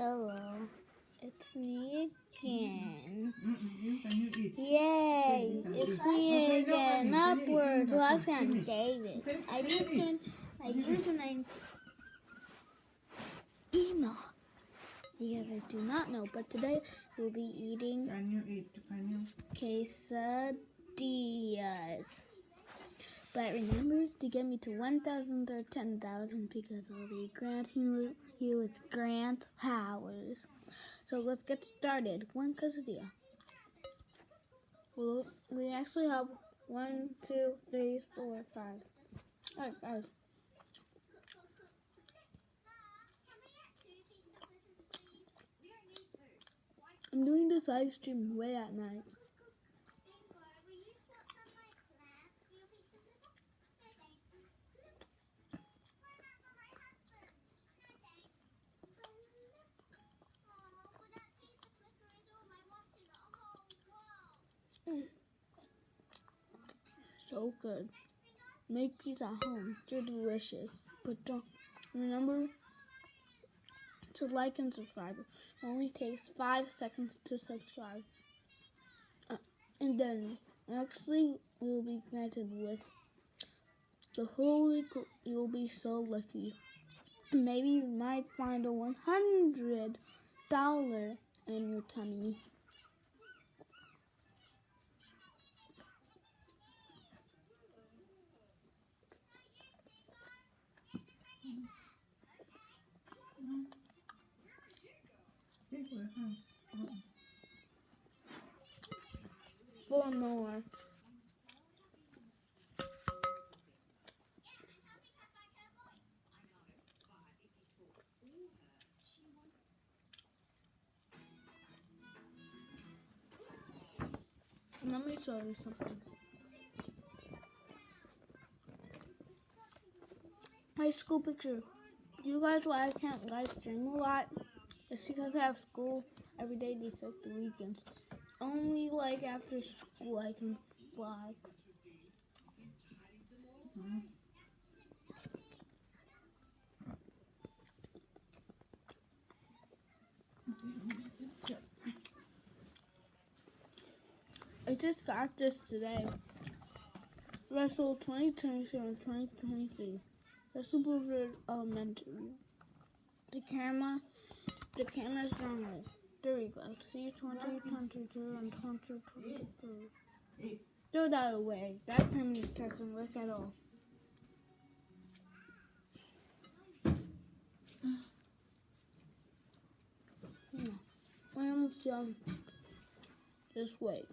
Hello, it's me again. Can you eat? Yay, it's me again. Upwards, last time David. I Can you used my username Enoch. Because I do not know, but today we'll be eating Can you eat? Can you? quesadillas. But remember to get me to 1,000 or 10,000 because I'll be granting you with grant powers. So let's get started. One quesadilla. Well, we actually have 1, 2, 3, 4, 5. All right, 5. I'm doing this live stream way at night. So good. Make these at home. They're delicious. But don't remember to like and subscribe. It only takes 5 seconds to subscribe. And then actually we'll be granted with the Holy Ghost. You'll be so lucky. Maybe you might find a $100 in your tummy. Take your hands. 4 more. Let me show you something. My school picture. You guys why I can't live stream a lot? It's because I have school every day except the weekends. Only like after school I can vlog. I just got this today. Russell 2022-2023. The Superfruit Elementary. The camera's wrong. There we go. See 2022 and 2023. Throw that away. That camera doesn't work at all. I'm almost done. Just wait.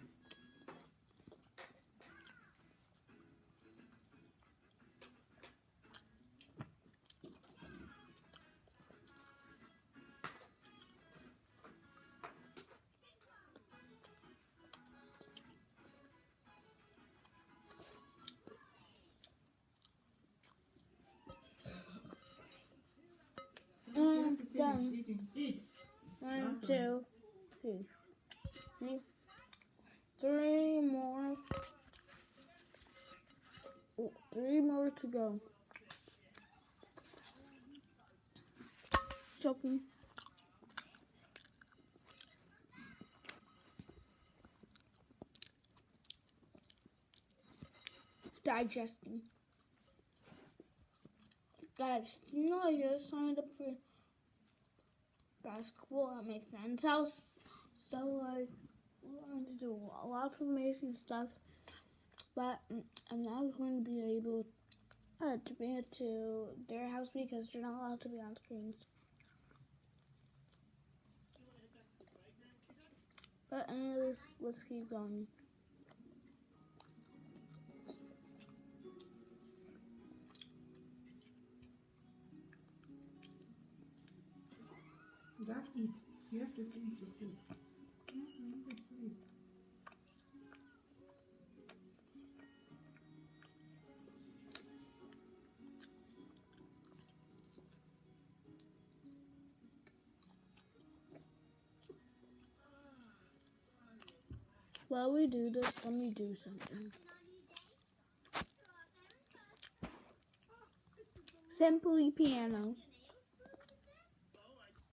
Done. Eat. 1, 2, 3. 3 more. 3 more to go. Choking. Digesting. Guys, you know I just signed up for basketball at my friend's house. So like we're going to do lots of amazing stuff. But I'm not going to be able to bring it to their house because they're not allowed to be on screens. But anyways, let's keep going. That eat. You have to finish the food. While we do this, let me do something. Simply piano.